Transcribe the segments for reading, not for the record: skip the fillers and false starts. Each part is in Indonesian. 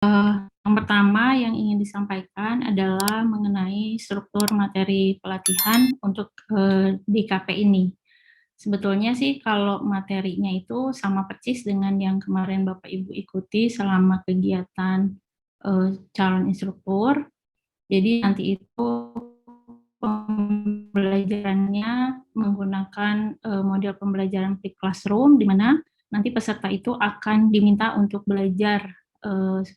Yang pertama yang ingin disampaikan adalah mengenai struktur materi pelatihan untuk DKP ini. Sebetulnya sih kalau materinya itu sama persis dengan yang kemarin Bapak Ibu ikuti selama kegiatan calon instruktur. Jadi nanti itu pembelajarannya menggunakan model pembelajaran flipped classroom, di mana nanti peserta itu akan diminta untuk belajar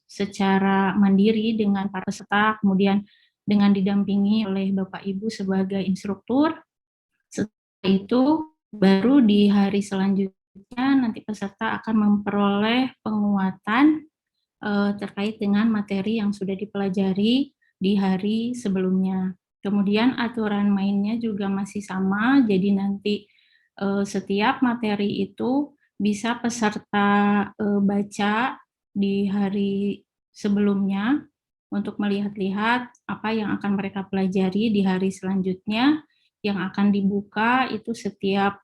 secara mandiri dengan para peserta, kemudian dengan didampingi oleh Bapak Ibu sebagai instruktur. Setelah itu baru di hari selanjutnya nanti peserta akan memperoleh penguatan terkait dengan materi yang sudah dipelajari di hari sebelumnya. Kemudian aturan mainnya juga masih sama, jadi nanti setiap materi itu bisa peserta baca di hari sebelumnya untuk melihat-lihat apa yang akan mereka pelajari di hari selanjutnya, yang akan dibuka itu setiap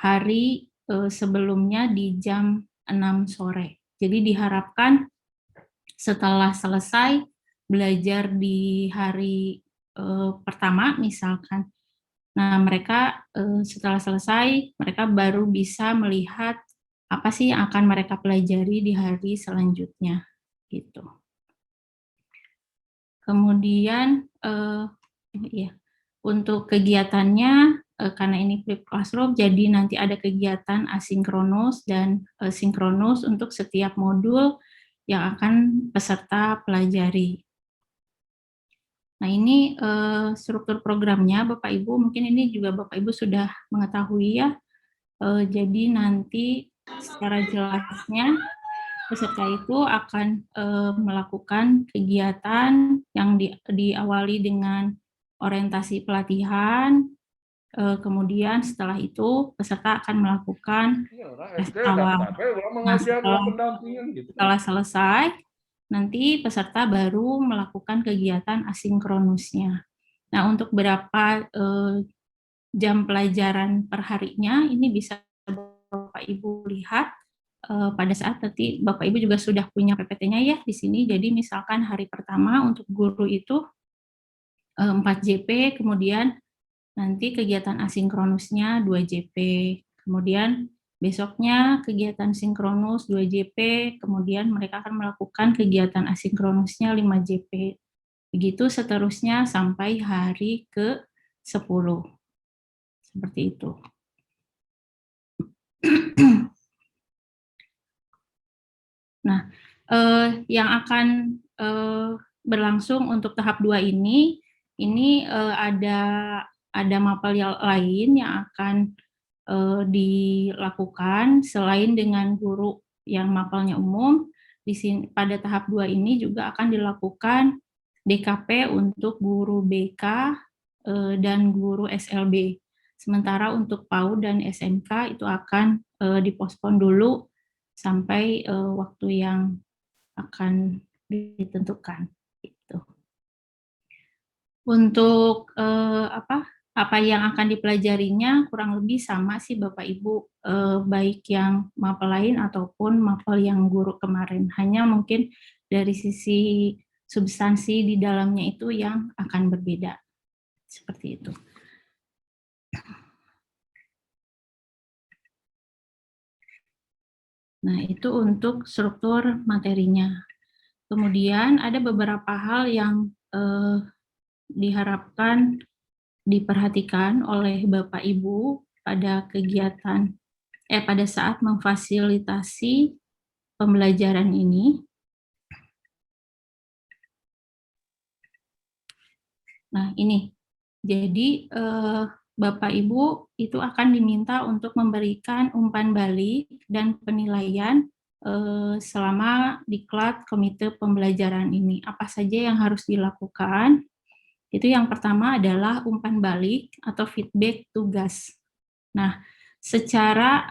hari sebelumnya di jam 6 sore. Jadi diharapkan setelah selesai belajar di hari pertama misalkan, nah mereka setelah selesai mereka baru bisa melihat apa sih yang akan mereka pelajari di hari selanjutnya gitu. Kemudian ya, untuk kegiatannya karena ini flipped classroom, jadi nanti ada kegiatan asinkronus dan sinkronus untuk setiap modul yang akan peserta pelajari. Nah ini struktur programnya Bapak Ibu, mungkin ini juga Bapak Ibu sudah mengetahui ya. Jadi nanti secara jelasnya peserta itu akan melakukan kegiatan yang diawali dengan orientasi pelatihan, kemudian setelah itu peserta akan melakukan tes awal. Nah, setelah selesai, nanti peserta baru melakukan kegiatan asinkronusnya. Nah, untuk berapa jam pelajaran per harinya, ini bisa Bapak Ibu lihat pada saat nanti Bapak Ibu juga sudah punya PPT-nya ya di sini. Jadi misalkan hari pertama untuk guru itu 4 JP, kemudian nanti kegiatan asinkronusnya 2 JP, kemudian besoknya kegiatan sinkronus 2 JP, kemudian mereka akan melakukan kegiatan asinkronusnya 5 JP. Begitu seterusnya sampai hari ke-10. Seperti itu. Nah, yang akan berlangsung untuk tahap 2 ini ada mapel yang lain yang akan dilakukan selain dengan guru yang mapelnya umum. Di sini pada tahap 2 ini juga akan dilakukan DKP untuk guru BK dan guru SLB. Sementara untuk PAUD dan SMK itu akan dipospon dulu sampai waktu yang akan ditentukan. Gitu. Untuk apa yang akan dipelajarinya kurang lebih sama sih Bapak Ibu, baik yang mapel lain ataupun mapel yang guru kemarin. Hanya mungkin dari sisi substansi di dalamnya itu yang akan berbeda. Seperti itu. Nah, itu untuk struktur materinya. Kemudian ada beberapa hal yang diharapkan diperhatikan oleh Bapak Ibu pada pada saat memfasilitasi pembelajaran ini. Nah, ini. Jadi Bapak Ibu itu akan diminta untuk memberikan umpan balik dan penilaian selama diklat komite pembelajaran ini. Apa saja yang harus dilakukan? Itu yang pertama adalah umpan balik atau feedback tugas. Nah, secara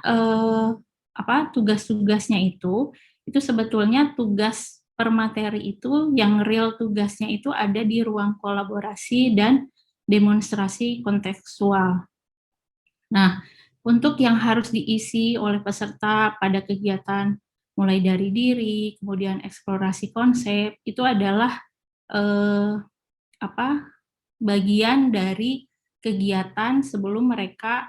tugas-tugasnya itu sebetulnya tugas per materi itu yang real tugasnya itu ada di ruang kolaborasi dan demonstrasi kontekstual. Nah, untuk yang harus diisi oleh peserta pada kegiatan mulai dari diri, kemudian eksplorasi konsep, itu adalah bagian dari kegiatan sebelum mereka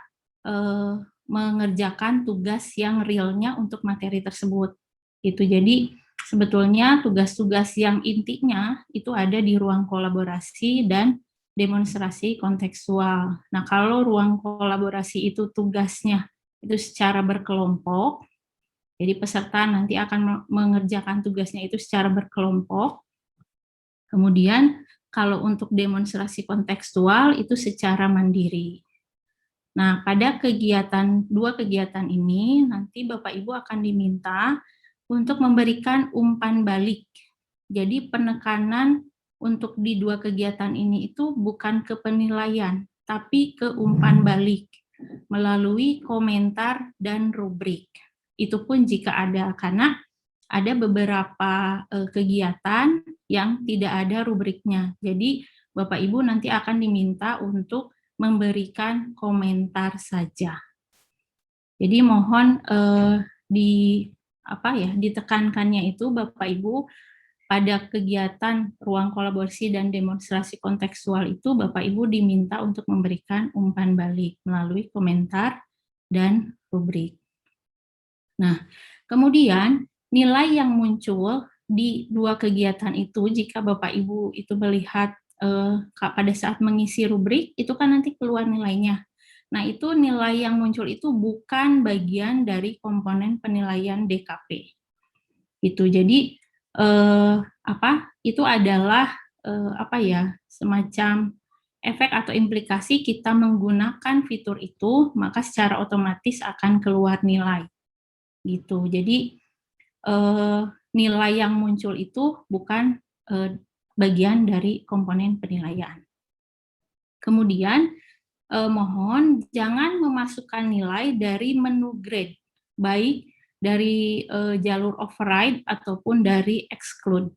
mengerjakan tugas yang realnya untuk materi tersebut. Itu jadi sebetulnya tugas-tugas yang intinya itu ada di ruang kolaborasi dan demonstrasi kontekstual. Nah, kalau ruang kolaborasi itu tugasnya itu secara berkelompok, jadi peserta nanti akan mengerjakan tugasnya itu secara berkelompok. Kemudian kalau untuk demonstrasi kontekstual itu secara mandiri. Nah, pada dua kegiatan ini nanti Bapak Ibu akan diminta untuk memberikan umpan balik. Jadi penekanan untuk di dua kegiatan ini itu bukan ke penilaian, tapi ke umpan balik melalui komentar dan rubrik. Itu pun jika ada, karena ada beberapa kegiatan yang tidak ada rubriknya. Jadi Bapak Ibu nanti akan diminta untuk memberikan komentar saja. Jadi mohon ditekankannya itu Bapak Ibu pada kegiatan ruang kolaborasi dan demonstrasi kontekstual itu Bapak Ibu diminta untuk memberikan umpan balik melalui komentar dan rubrik. Nah, kemudian nilai yang muncul di dua kegiatan itu, jika Bapak Ibu itu melihat pada saat mengisi rubrik, itu kan nanti keluar nilainya. Nah, itu nilai yang muncul itu bukan bagian dari komponen penilaian DKP. Itu jadi itu adalah semacam efek atau implikasi kita menggunakan fitur itu, maka secara otomatis akan keluar nilai. Gitu. Jadi nilai yang muncul itu bukan bagian dari komponen penilaian. Kemudian mohon jangan memasukkan nilai dari menu grade, baik dari jalur override ataupun dari exclude.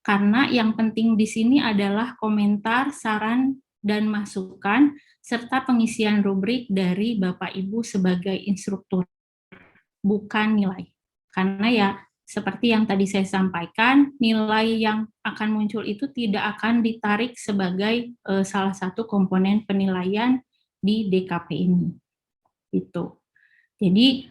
Karena yang penting di sini adalah komentar, saran, dan masukan, serta pengisian rubrik dari Bapak Ibu sebagai instruktur, bukan nilai. Karena ya seperti yang tadi saya sampaikan, nilai yang akan muncul itu tidak akan ditarik sebagai salah satu komponen penilaian di DKP ini. Itu. Jadi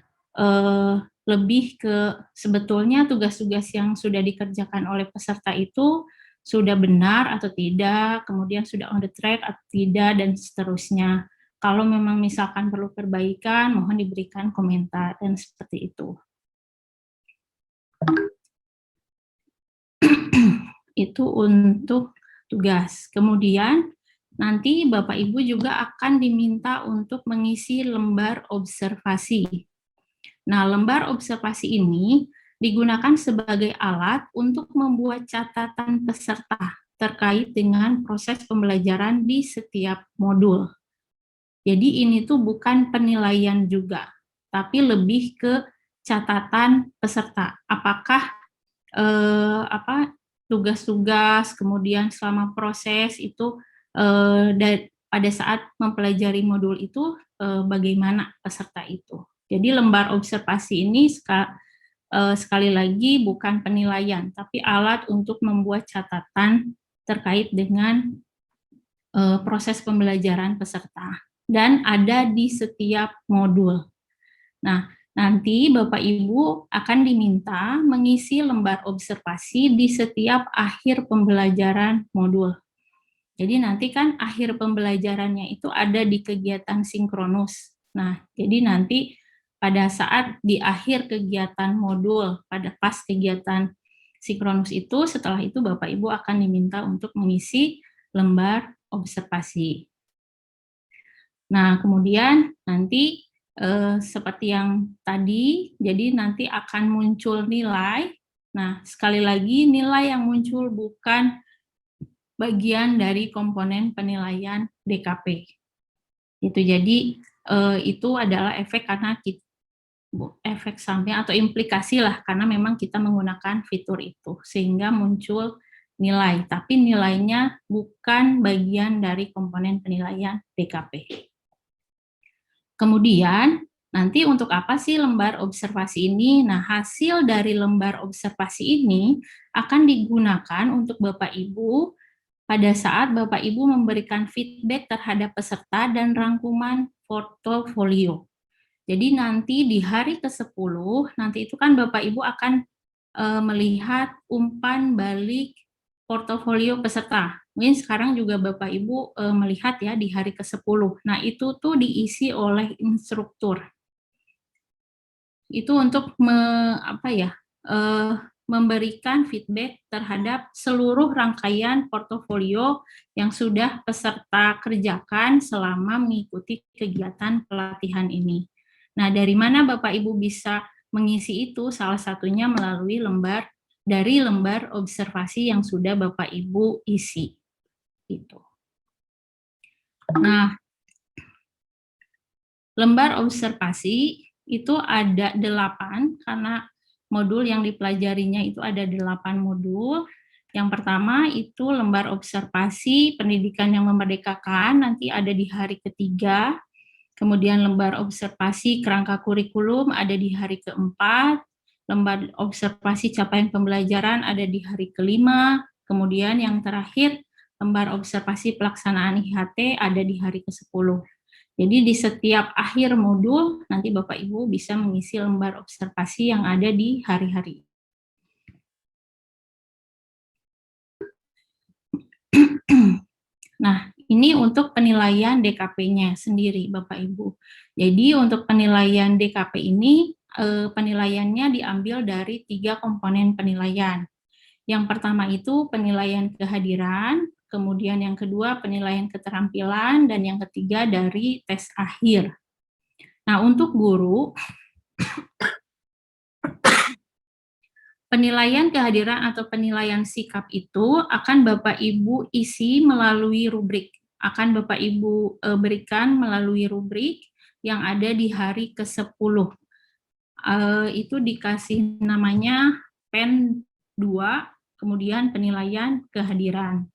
lebih ke sebetulnya tugas-tugas yang sudah dikerjakan oleh peserta itu sudah benar atau tidak, kemudian sudah on the track atau tidak, dan seterusnya. Kalau memang misalkan perlu perbaikan, mohon diberikan komentar, dan seperti itu. Itu untuk tugas. Kemudian nanti Bapak Ibu juga akan diminta untuk mengisi lembar observasi. Nah, lembar observasi ini digunakan sebagai alat untuk membuat catatan peserta terkait dengan proses pembelajaran di setiap modul. Jadi ini tuh bukan penilaian juga, tapi lebih ke catatan peserta. Apakah tugas-tugas, kemudian selama proses itu pada saat mempelajari modul itu bagaimana peserta itu. Jadi lembar observasi ini sekali lagi bukan penilaian, tapi alat untuk membuat catatan terkait dengan proses pembelajaran peserta. Dan ada di setiap modul. Nah, nanti Bapak Ibu akan diminta mengisi lembar observasi di setiap akhir pembelajaran modul. Jadi nanti kan akhir pembelajarannya itu ada di kegiatan sinkronus. Nah, jadi nanti pada saat di akhir kegiatan modul, pada pas kegiatan sinkronus itu, setelah itu Bapak Ibu akan diminta untuk mengisi lembar observasi. Nah, kemudian nanti seperti yang tadi, jadi nanti akan muncul nilai. Nah, sekali lagi nilai yang muncul bukan bagian dari komponen penilaian DKP. Itu jadi itu adalah efek karena efek samping atau implikasi lah, karena memang kita menggunakan fitur itu sehingga muncul nilai, tapi nilainya bukan bagian dari komponen penilaian DKP. Kemudian Nanti untuk apa sih lembar observasi ini? Nah, hasil dari lembar observasi ini akan digunakan untuk Bapak Ibu pada saat Bapak Ibu memberikan feedback terhadap peserta dan rangkuman portofolio. Jadi nanti di hari ke-10, nanti itu kan Bapak Ibu akan melihat umpan balik portofolio peserta. Mungkin sekarang juga Bapak Ibu melihat ya di hari ke-10. Nah, itu tuh diisi oleh instruktur. Itu untuk memberikan feedback terhadap seluruh rangkaian portofolio yang sudah peserta kerjakan selama mengikuti kegiatan pelatihan ini. Nah, dari mana Bapak Ibu bisa mengisi itu? Salah satunya melalui lembar observasi yang sudah Bapak Ibu isi. Gitu. Nah, lembar observasi itu ada 8, karena modul yang dipelajarinya itu ada 8 modul. Yang pertama itu lembar observasi pendidikan yang memerdekakan, nanti ada di hari ketiga. Kemudian lembar observasi kerangka kurikulum ada di hari keempat. Lembar observasi capaian pembelajaran ada di hari kelima. Kemudian yang terakhir, lembar observasi pelaksanaan IHT ada di hari ke-10. Jadi di setiap akhir modul, nanti Bapak Ibu bisa mengisi lembar observasi yang ada di hari-hari. Nah, ini untuk penilaian DKP-nya sendiri, Bapak Ibu. Jadi untuk penilaian DKP ini, penilaiannya diambil dari 3 komponen penilaian. Yang pertama itu penilaian kehadiran, kemudian yang kedua penilaian keterampilan, dan yang ketiga dari tes akhir. Nah, untuk guru, penilaian kehadiran atau penilaian sikap itu akan Bapak Ibu isi melalui rubrik. Akan Bapak Ibu berikan melalui rubrik yang ada di hari ke-10. Itu dikasih namanya PEN 2, kemudian penilaian kehadiran.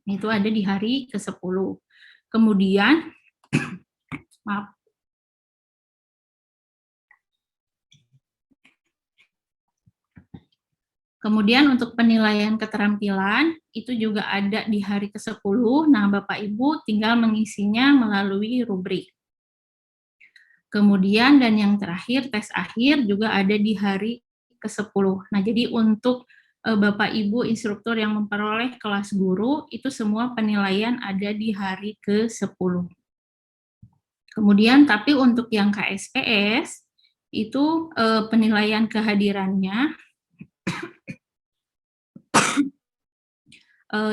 Itu ada di hari ke-10. Kemudian, maaf, kemudian untuk penilaian keterampilan, itu juga ada di hari ke-10. Nah, Bapak Ibu tinggal mengisinya melalui rubrik. Kemudian dan yang terakhir, tes akhir juga ada di hari ke-10. Nah, jadi untuk Bapak Ibu instruktur yang memperoleh kelas guru, itu semua penilaian ada di hari ke-10. Kemudian, tapi untuk yang KSPS, itu penilaian kehadirannya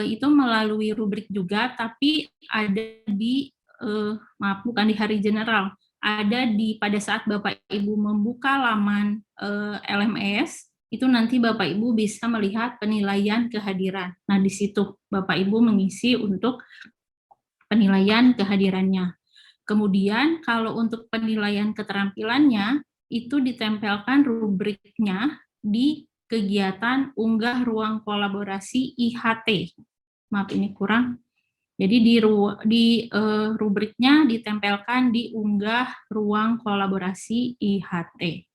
itu melalui rubrik juga, tapi ada di maaf, bukan di hari general, ada di pada saat Bapak Ibu membuka laman LMS, itu nanti Bapak Ibu bisa melihat penilaian kehadiran. Nah, di situ Bapak Ibu mengisi untuk penilaian kehadirannya. Kemudian kalau untuk penilaian keterampilannya, itu ditempelkan rubriknya di kegiatan unggah ruang kolaborasi IHT. Maaf, ini kurang. Jadi di rubriknya ditempelkan di unggah ruang kolaborasi IHT.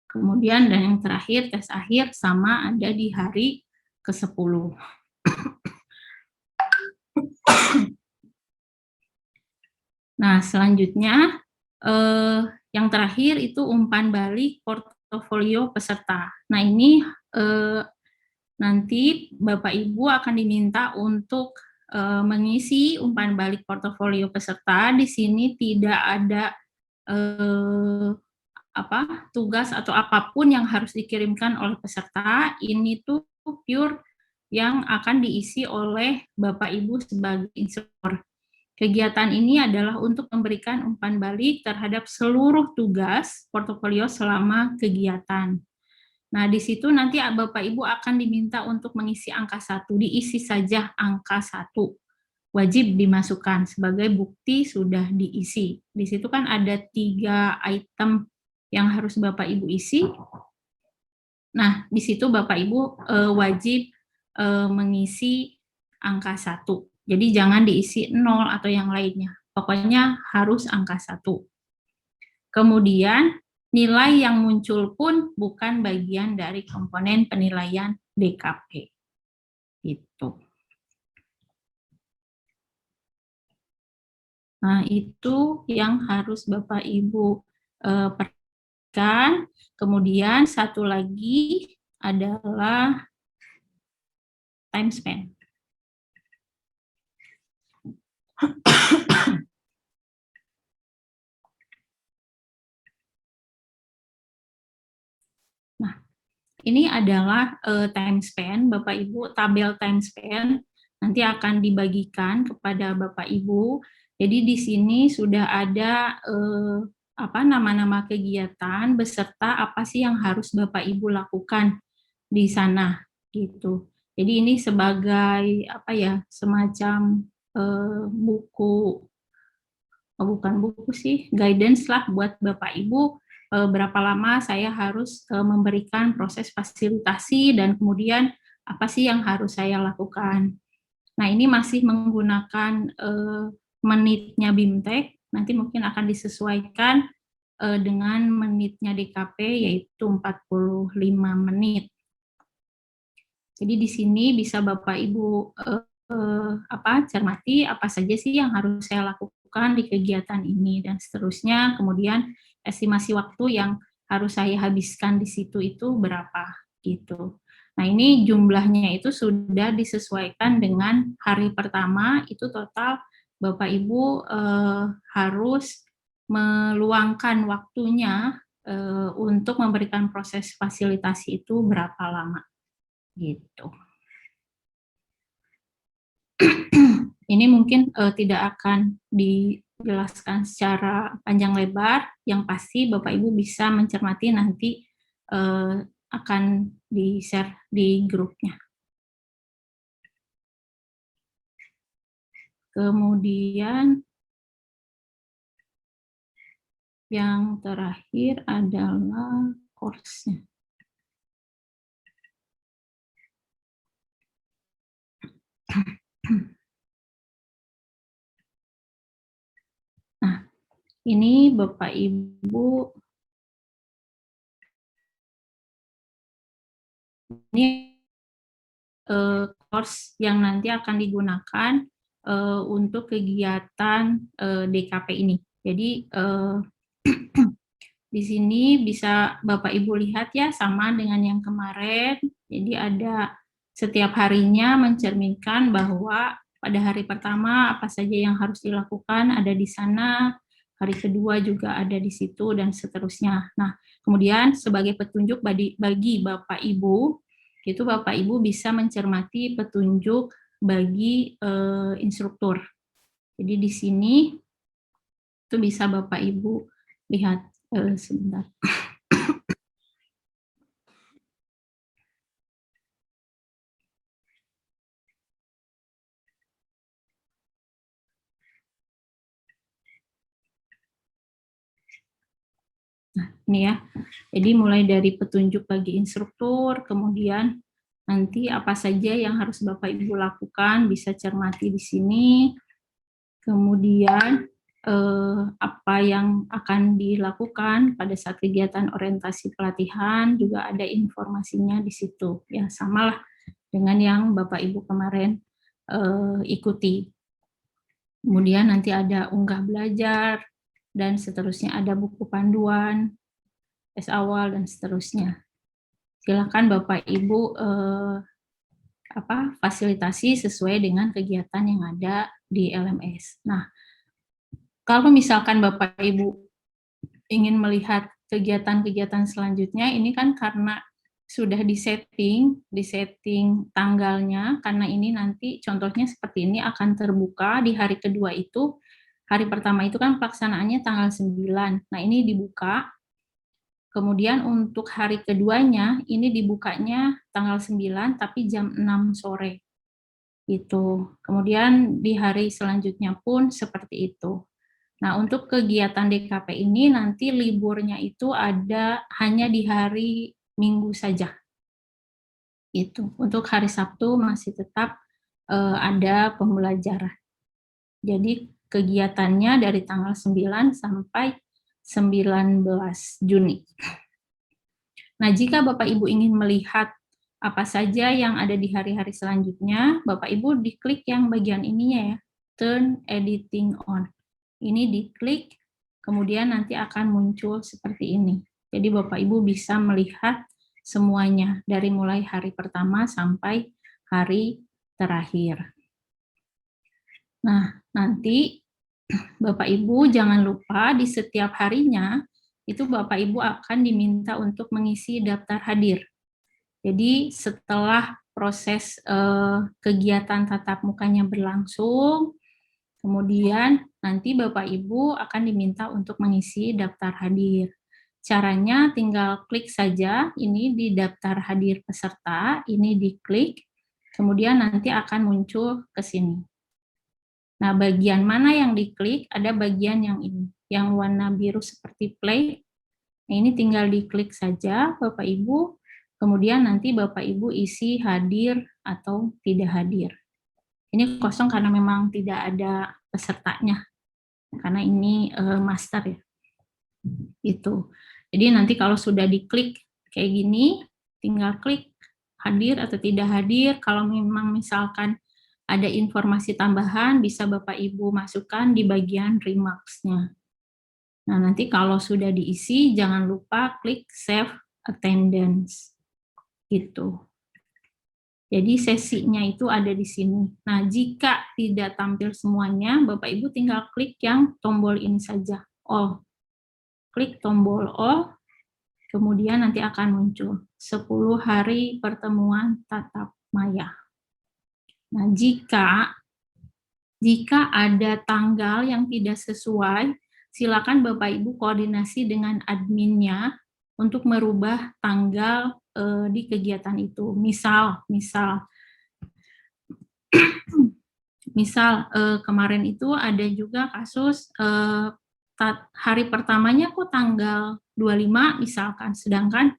Kemudian dan yang terakhir, tes akhir sama ada di hari ke-10. Nah, selanjutnya yang terakhir itu umpan balik portofolio peserta. Nah, ini nanti Bapak Ibu akan diminta untuk mengisi umpan balik portofolio peserta. Di sini tidak ada tugas atau apapun yang harus dikirimkan oleh peserta. Ini tuh pure yang akan diisi oleh Bapak Ibu sebagai instruktur. Kegiatan ini adalah untuk memberikan umpan balik terhadap seluruh tugas portofolio selama kegiatan. Nah, di situ nanti Bapak Ibu akan diminta untuk mengisi angka 1, diisi saja angka 1. Wajib dimasukkan sebagai bukti sudah diisi. Di situ kan ada 3 item yang harus Bapak Ibu isi. Nah, di situ Bapak Ibu wajib mengisi angka 1. Jadi jangan diisi 0 atau yang lainnya. Pokoknya harus angka 1. Kemudian nilai yang muncul pun bukan bagian dari komponen penilaian DKP. Gitu. Nah, itu yang harus Bapak Ibu perhatikan. Kemudian satu lagi adalah time span. Nah, ini adalah time span, Bapak Ibu, tabel time span nanti akan dibagikan kepada Bapak Ibu. Jadi di sini sudah ada nama-nama kegiatan beserta apa sih yang harus Bapak Ibu lakukan di sana gitu. Jadi ini sebagai semacam buku, bukan buku sih, guidance lah buat Bapak Ibu berapa lama saya harus memberikan proses fasilitasi dan kemudian apa sih yang harus saya lakukan. Nah, ini masih menggunakan menitnya BIMTEK, nanti mungkin akan disesuaikan dengan menitnya DKP yaitu 45 menit. Jadi di sini bisa Bapak Ibu cermati apa saja sih yang harus saya lakukan di kegiatan ini dan seterusnya. Kemudian estimasi waktu yang harus saya habiskan di situ itu berapa gitu. Nah, ini jumlahnya itu sudah disesuaikan dengan hari pertama itu total Bapak Ibu harus meluangkan waktunya untuk memberikan proses fasilitasi itu berapa lama gitu. Ini mungkin tidak akan dijelaskan secara panjang lebar, yang pasti Bapak Ibu bisa mencermati nanti akan di-share di grupnya. Kemudian yang terakhir adalah course-nya. Nah, ini Bapak Ibu, ini course yang nanti akan digunakan untuk kegiatan DKP ini. Jadi di sini bisa Bapak Ibu lihat ya sama dengan yang kemarin. Jadi ada setiap harinya mencerminkan bahwa pada hari pertama apa saja yang harus dilakukan ada di sana, hari kedua juga ada di situ dan seterusnya. Nah, kemudian sebagai petunjuk bagi Bapak Ibu, itu Bapak Ibu bisa mencermati petunjuk bagi instruktur. Jadi di sini itu bisa Bapak Ibu lihat sebentar. Nah, ini ya. Jadi mulai dari petunjuk bagi instruktur, kemudian nanti apa saja yang harus Bapak Ibu lakukan bisa cermati di sini. Kemudian apa yang akan dilakukan pada saat kegiatan orientasi pelatihan juga ada informasinya di situ. Ya, samalah dengan yang Bapak Ibu kemarin ikuti. Kemudian nanti ada unggah belajar dan seterusnya, ada buku panduan, tes awal dan seterusnya. Silakan Bapak Ibu fasilitasi sesuai dengan kegiatan yang ada di LMS. Nah, kalau misalkan Bapak Ibu ingin melihat kegiatan-kegiatan selanjutnya, ini kan karena sudah disetting tanggalnya, karena ini nanti contohnya seperti ini akan terbuka di hari kedua itu. Hari pertama itu kan pelaksanaannya tanggal 9. Nah, ini dibuka. Kemudian untuk hari keduanya ini dibukanya tanggal 9 tapi jam 6 sore. Gitu. Kemudian di hari selanjutnya pun seperti itu. Nah, untuk kegiatan DKP ini nanti liburnya itu ada hanya di hari Minggu saja. Itu. Untuk hari Sabtu masih tetap ada pembelajaran. Jadi kegiatannya dari tanggal 9 sampai 19 Juni. Nah, jika Bapak Ibu ingin melihat apa saja yang ada di hari-hari selanjutnya, Bapak Ibu diklik yang bagian ininya ya, turn editing on. Ini diklik, kemudian nanti akan muncul seperti ini. Jadi Bapak Ibu bisa melihat semuanya dari mulai hari pertama sampai hari terakhir. Nah, nanti Bapak Ibu jangan lupa di setiap harinya itu Bapak Ibu akan diminta untuk mengisi daftar hadir. Jadi setelah proses kegiatan tatap mukanya berlangsung, kemudian nanti Bapak Ibu akan diminta untuk mengisi daftar hadir. Caranya tinggal klik saja ini di daftar hadir peserta, ini diklik, kemudian nanti akan muncul ke sini. Nah, bagian mana yang diklik? Ada bagian yang ini, yang warna biru seperti play. Nah, ini tinggal diklik saja Bapak Ibu, kemudian nanti Bapak Ibu isi hadir atau tidak hadir. Ini kosong karena memang tidak ada pesertanya, karena ini master ya. Itu. Jadi nanti kalau sudah diklik kayak gini, tinggal klik hadir atau tidak hadir. Kalau memang misalkan ada informasi tambahan, bisa Bapak Ibu masukkan di bagian remarks-nya. Nah, nanti kalau sudah diisi, jangan lupa klik save attendance. Gitu. Jadi sesinya itu ada di sini. Nah, jika tidak tampil semuanya, Bapak Ibu tinggal klik yang tombol ini saja, all. Klik tombol all, kemudian nanti akan muncul 10 hari pertemuan tatap maya. Nah, jika ada tanggal yang tidak sesuai, silakan Bapak Ibu koordinasi dengan adminnya untuk merubah tanggal di kegiatan itu. Misal kemarin itu ada juga kasus hari pertamanya kok tanggal 25 misalkan, sedangkan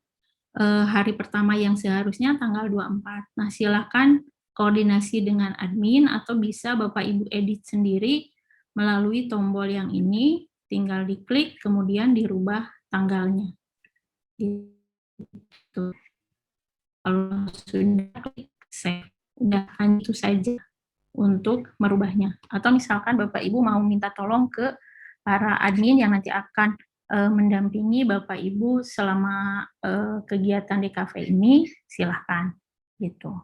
hari pertama yang seharusnya tanggal 24. Nah, silakan koordinasi dengan admin atau bisa Bapak Ibu edit sendiri melalui tombol yang ini, tinggal diklik kemudian dirubah tanggalnya. Gitu. Kalau sudah klik save, udah hanya itu saja untuk merubahnya. Atau misalkan Bapak Ibu mau minta tolong ke para admin yang nanti akan mendampingi Bapak Ibu selama kegiatan di kafe ini, silahkan gitu.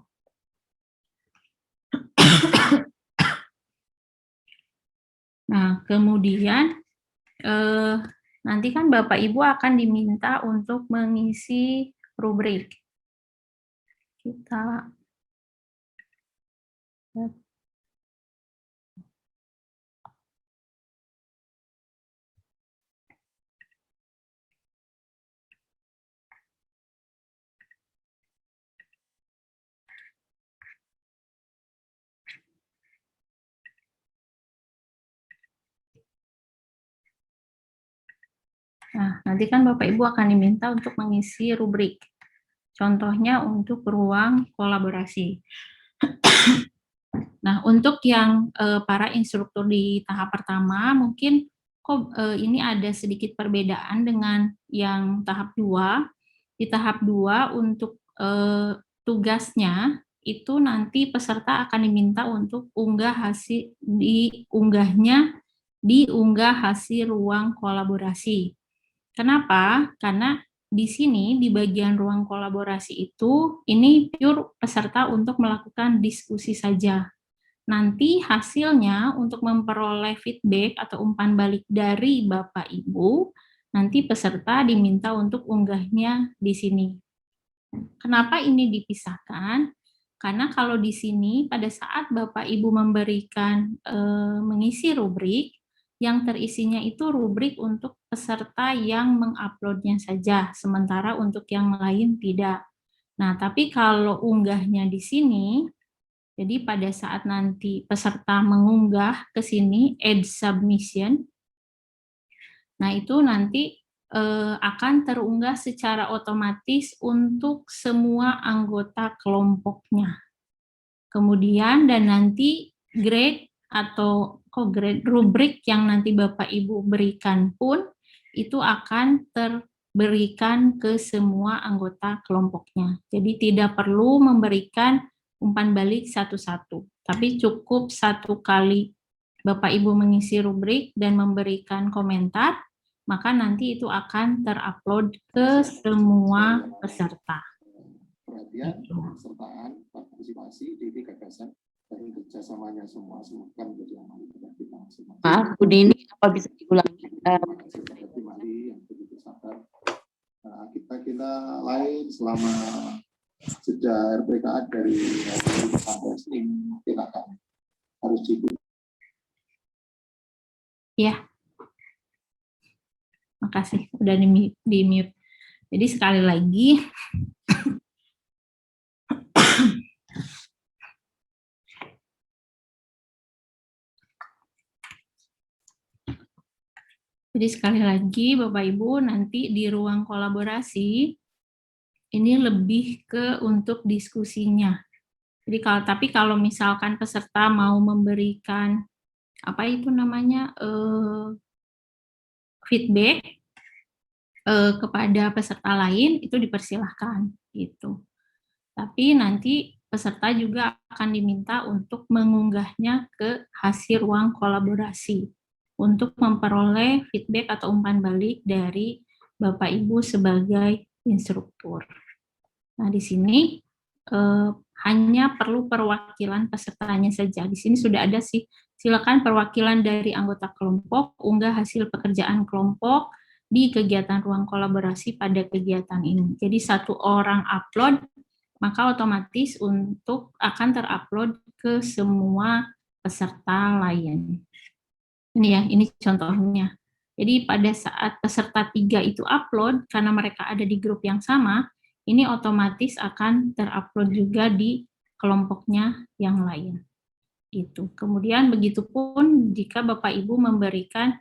Nah, kemudian nanti kan Bapak Ibu akan diminta untuk mengisi rubrik. Kita Nah, nanti kan Bapak Ibu akan diminta untuk mengisi rubrik. Contohnya untuk ruang kolaborasi. Nah, untuk yang para instruktur di tahap pertama, mungkin kok ini ada sedikit perbedaan dengan yang tahap 2. Di tahap 2 untuk tugasnya, itu nanti peserta akan diminta untuk diunggah hasil ruang kolaborasi. Kenapa? Karena di sini, di bagian ruang kolaborasi itu, ini pure peserta untuk melakukan diskusi saja. Nanti hasilnya untuk memperoleh feedback atau umpan balik dari Bapak Ibu, nanti peserta diminta untuk unggahnya di sini. Kenapa ini dipisahkan? Karena kalau di sini pada saat Bapak Ibu memberikan mengisi rubrik, yang terisinya itu rubrik untuk peserta yang menguploadnya saja, sementara untuk yang lain tidak. Nah, tapi kalau unggahnya di sini, jadi pada saat nanti peserta mengunggah ke sini, add submission, nah itu nanti akan terunggah secara otomatis untuk semua anggota kelompoknya. Kemudian dan nanti grade atau rubrik yang nanti Bapak Ibu berikan pun itu akan terberikan ke semua anggota kelompoknya. Jadi tidak perlu memberikan umpan balik satu-satu, tapi cukup satu kali Bapak Ibu mengisi rubrik dan memberikan komentar, maka nanti itu akan terupload ke semua peserta. Perhatian, kesertaan, partisipasi, ide gagasan, dan kerjasamanya semua kan menjadi amal ibadah kita masing-masing. Maaf, Bu Dini, apa bisa diulangi? Terima kasih kepada Mali yang begitu sabar. Nah, kita lain selama jeda RPKA dari sampai Senin kita akan harus dibuka. Ya, makasih udah di mute. Jadi sekali lagi, Bapak Ibu nanti di ruang kolaborasi ini lebih ke untuk diskusinya. Jadi kalau misalkan peserta mau memberikan apa itu namanya feedback kepada peserta lain itu dipersilahkan gitu. Tapi nanti peserta juga akan diminta untuk mengunggahnya ke hasil ruang kolaborasi untuk memperoleh feedback atau umpan balik dari Bapak Ibu sebagai instruktur. Nah, di sini hanya perlu perwakilan pesertanya saja. Di sini sudah ada sih, silakan perwakilan dari anggota kelompok unggah hasil pekerjaan kelompok di kegiatan ruang kolaborasi pada kegiatan ini. Jadi satu orang upload, maka otomatis akan terupload ke semua peserta lain. Ini ya, ini contohnya. Jadi pada saat peserta 3 itu upload, karena mereka ada di grup yang sama, ini otomatis akan terupload juga di kelompoknya yang lain. Gitu. Kemudian begitupun jika Bapak Ibu memberikan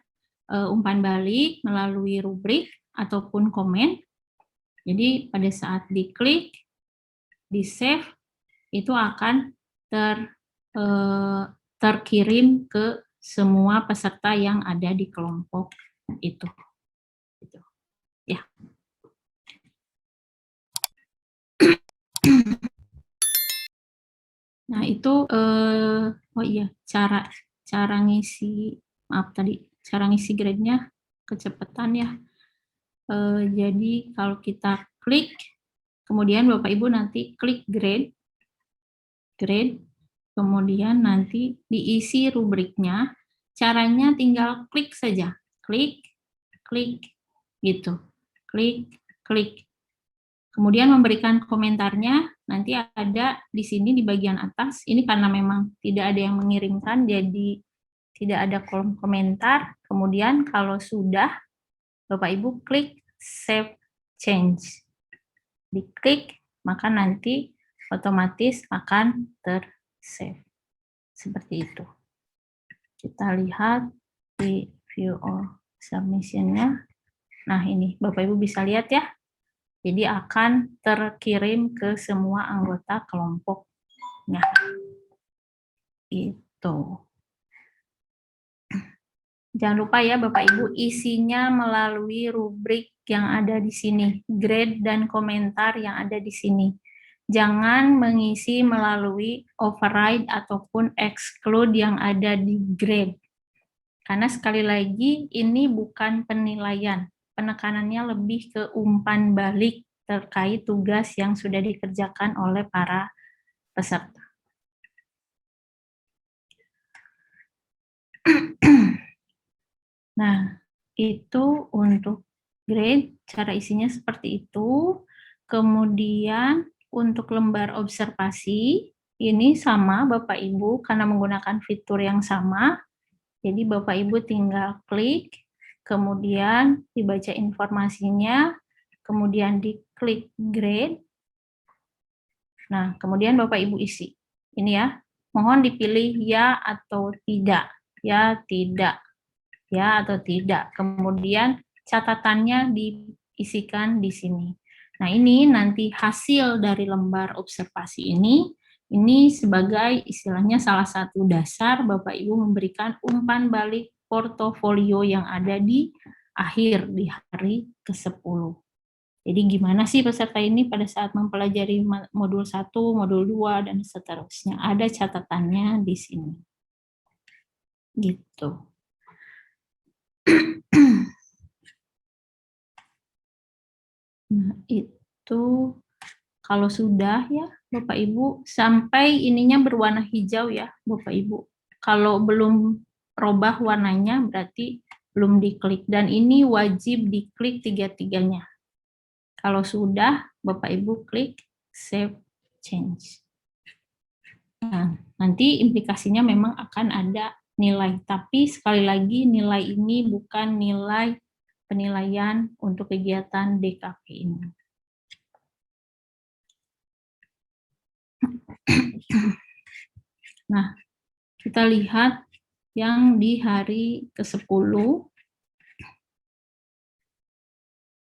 umpan balik melalui rubrik ataupun komen. Jadi pada saat diklik, di save, itu akan terkirim ke semua peserta yang ada di kelompok itu. Gitu. Ya. Nah, itu cara ngisi, cara ngisi grade-nya kecepatan ya. Jadi kalau kita klik, kemudian Bapak Ibu nanti klik grade, kemudian nanti diisi rubriknya. Caranya tinggal klik saja, klik gitu, klik. Kemudian memberikan komentarnya, nanti ada di sini di bagian atas, ini karena memang tidak ada yang mengirimkan, jadi tidak ada kolom komentar. Kemudian kalau sudah, Bapak Ibu klik Save Change. Diklik, maka nanti otomatis akan ter-save. Seperti itu. Kita lihat di View All Submission-nya. Nah ini, Bapak Ibu bisa lihat ya. Jadi akan terkirim ke semua anggota kelompoknya. Itu. Jangan lupa ya Bapak Ibu, isinya melalui rubrik yang ada di sini, grade dan komentar yang ada di sini. Jangan mengisi melalui override ataupun exclude yang ada di grade. Karena sekali lagi ini bukan penilaian. Penekanannya lebih ke umpan balik terkait tugas yang sudah dikerjakan oleh para peserta. Nah, itu untuk grade, cara isinya seperti itu. Kemudian untuk lembar observasi, ini sama Bapak Ibu karena menggunakan fitur yang sama. Jadi Bapak Ibu tinggal klik, kemudian dibaca informasinya, kemudian diklik grade. Nah, kemudian Bapak Ibu isi. Ini ya, mohon dipilih ya atau tidak. Ya, tidak. Ya atau tidak. Kemudian catatannya diisikan di sini. Nah, ini nanti hasil dari lembar observasi ini sebagai istilahnya salah satu dasar Bapak Ibu memberikan umpan balik portofolio yang ada di akhir di hari ke-10. Jadi gimana sih peserta ini pada saat mempelajari modul 1, modul 2, dan seterusnya. Ada catatannya di sini. Gitu. Nah, itu kalau sudah ya Bapak Ibu, sampai ininya berwarna hijau ya Bapak Ibu. Kalau belum robah warnanya berarti belum diklik, dan ini wajib diklik tiga-tiganya. Kalau sudah, Bapak Ibu klik Save Change. Nah, nanti implikasinya memang akan ada nilai, tapi sekali lagi nilai ini bukan nilai penilaian untuk kegiatan DKP ini. Nah, kita lihat yang di hari ke-10.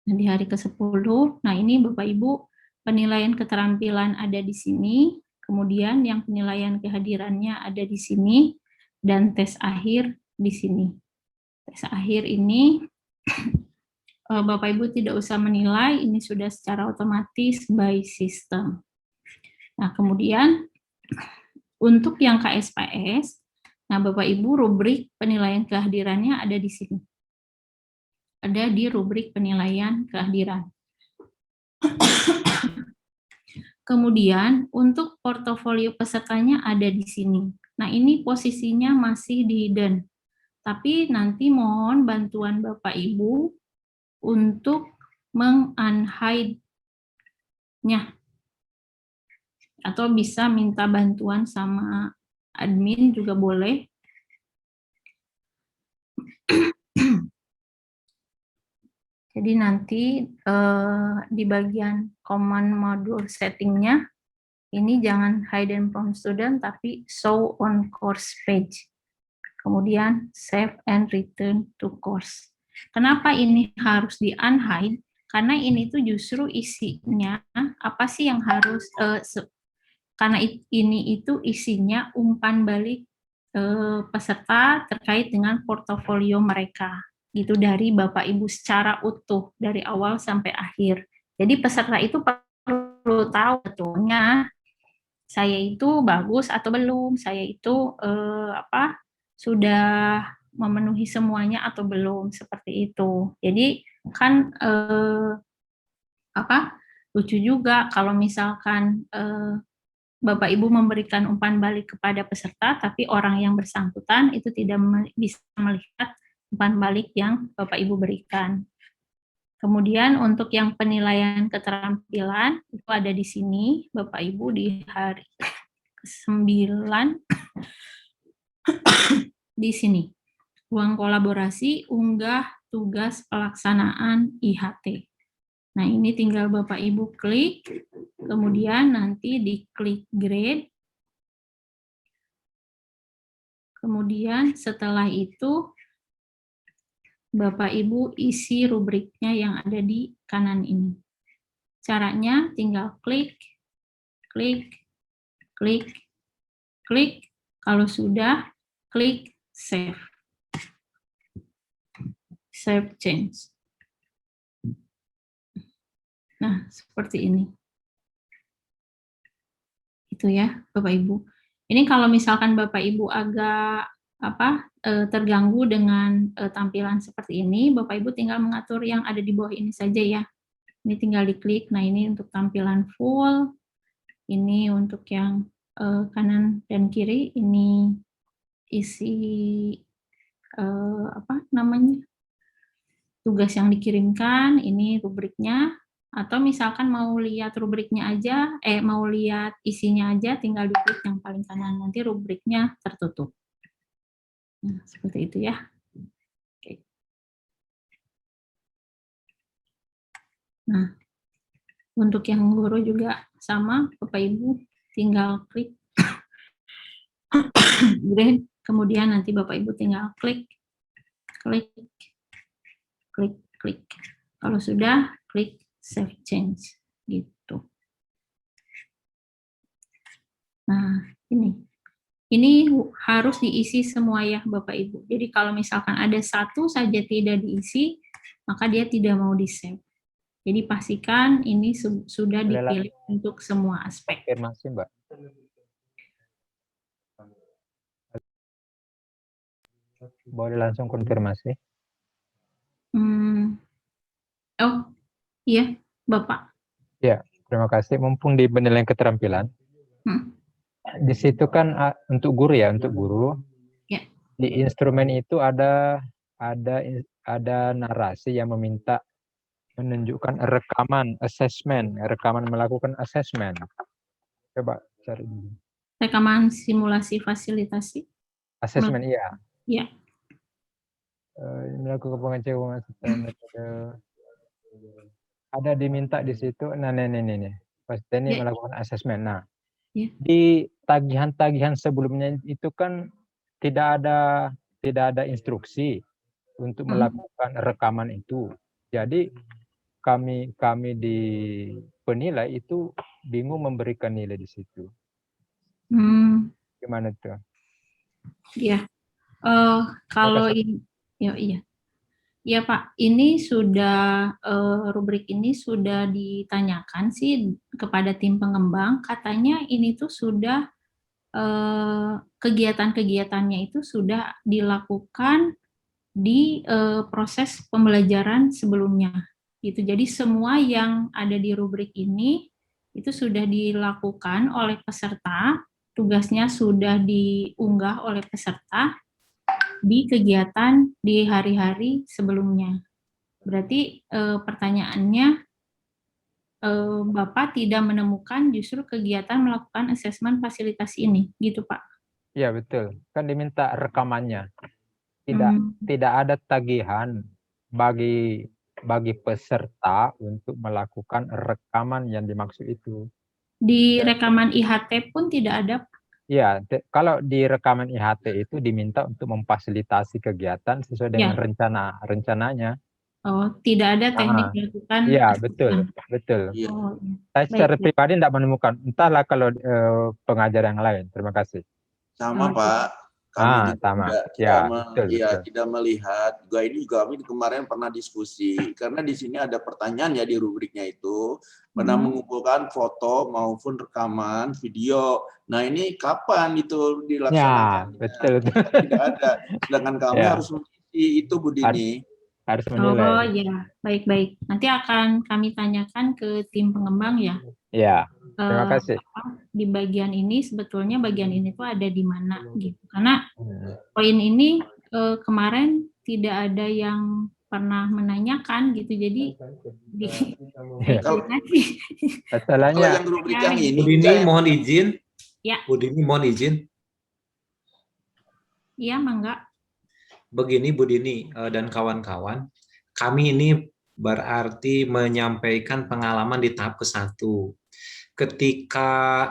Nah, di hari ke-10, nah ini Bapak Ibu, penilaian keterampilan ada di sini, kemudian yang penilaian kehadirannya ada di sini, dan tes akhir di sini. Tes akhir ini, Bapak Ibu tidak usah menilai, ini sudah secara otomatis by system. Nah, kemudian untuk yang KSPS, nah Bapak Ibu rubrik penilaian kehadirannya ada di sini. Ada di rubrik penilaian kehadiran. Kemudian untuk portofolio pesertanya ada di sini. Nah, ini posisinya masih di hidden. Tapi nanti mohon bantuan Bapak Ibu untuk meng-unhide-nya. Atau bisa minta bantuan sama admin juga boleh. Jadi nanti di bagian command module settingnya, ini jangan hidden from student, tapi show on course page. Kemudian save and return to course. Kenapa ini harus di unhide? Karena ini tuh justru isinya, apa sih yang harus, karena ini itu isinya umpan balik peserta terkait dengan portofolio mereka. Itu dari Bapak Ibu secara utuh dari awal sampai akhir. Jadi peserta itu perlu tahu betulnya saya itu bagus atau belum, saya itu sudah memenuhi semuanya atau belum, seperti itu. Jadi kan lucu juga kalau misalkan Bapak Ibu memberikan umpan balik kepada peserta, tapi orang yang bersangkutan itu tidak bisa melihat umpan balik yang Bapak Ibu berikan. Kemudian untuk yang penilaian keterampilan itu ada di sini, Bapak Ibu di hari ke-9 di sini. Ruang kolaborasi, unggah tugas pelaksanaan IHT. Nah, ini tinggal Bapak Ibu klik, kemudian nanti diklik grade. Kemudian setelah itu Bapak Ibu isi rubriknya yang ada di kanan ini. Caranya tinggal klik, klik, klik, klik. Kalau sudah, klik save. Save change. Nah, seperti ini. Itu ya, Bapak Ibu. Ini kalau misalkan Bapak Ibu agak terganggu dengan tampilan seperti ini, Bapak Ibu tinggal mengatur yang ada di bawah ini saja ya. Ini tinggal diklik. Nah, ini untuk tampilan full. Ini untuk yang kanan dan kiri. Ini isi tugas yang dikirimkan. Ini rubriknya. Atau misalkan mau lihat rubriknya aja, mau lihat isinya aja, tinggal diklik yang paling kanan. Nanti rubriknya tertutup. Nah, seperti itu ya. Oke. Nah, untuk yang guru juga sama, Bapak Ibu tinggal klik grade, kemudian nanti Bapak Ibu tinggal klik, klik, klik, klik. Kalau sudah, klik save change, gitu. Nah, ini harus diisi semua ya Bapak Ibu. Jadi kalau misalkan ada satu saja tidak diisi, maka dia tidak mau di-save. Jadi pastikan ini sudah Boleh dipilih untuk semua aspek. konfirmasi, Mbak. Boleh langsung konfirmasi. Oh, iya, Bapak. Ya, terima kasih. Mumpung di penilaian keterampilan, di situ kan untuk guru ya, untuk guru. Ya. Di instrumen itu ada narasi yang meminta menunjukkan rekaman melakukan assessment. Coba cari dulu. Rekaman simulasi fasilitasi. Assessment, iya. Ya. Melakukan pengecekan metode. Ada diminta di situ. Nah, ini. Pasti ini melakukan assessment. Nah, di tagihan-tagihan sebelumnya itu kan tidak ada instruksi untuk melakukan rekaman itu. Jadi kami di penilai itu bingung memberikan nilai di situ. Gimana tuh? Iya. Kalau ini, iya. Ya Pak, ini sudah rubrik ini sudah ditanyakan sih kepada tim pengembang. Katanya ini tuh sudah kegiatan-kegiatannya itu sudah dilakukan di proses pembelajaran sebelumnya. Gitu. Jadi semua yang ada di rubrik ini itu sudah dilakukan oleh peserta, tugasnya sudah diunggah oleh peserta di kegiatan di hari-hari sebelumnya. Berarti pertanyaannya, Bapak tidak menemukan justru kegiatan melakukan asesmen fasilitasi ini, gitu Pak? Iya betul, kan diminta rekamannya. Tidak ada tagihan bagi peserta untuk melakukan rekaman yang dimaksud itu. Di rekaman IHT pun tidak ada? Ya, kalau di rekaman IHT itu diminta untuk memfasilitasi kegiatan sesuai dengan rencananya. Oh, tidak ada teknik melakukan? Iya, betul. Oh, saya secara pribadi tidak menemukan. Entahlah kalau pengajar yang lain. Terima kasih. Sama Pak. Kami tidak melihat. Ini juga kami kemarin pernah diskusi karena di sini ada pertanyaan ya di rubriknya itu pernah mengumpulkan foto maupun rekaman video. Nah ini kapan itu dilaksanakan? Ya, betul. Tidak ada. Sedangkan kami harus mengisi itu Bu Dini. Harus menilai. Oh ya, baik. Nanti akan kami tanyakan ke tim pengembang ya. Ya. Terima kasih. Di bagian ini sebetulnya bagian ini tuh ada di mana gitu. Karena poin ini kemarin tidak ada yang pernah menanyakan gitu. Jadi masalahnya kalau yang rubrik yang ini, Bu Dini mohon izin. Ya. Bu Dini mohon izin. Iya, mangga. Begini Bu Dini dan kawan-kawan, kami ini berarti menyampaikan pengalaman di tahap ke-1. Ketika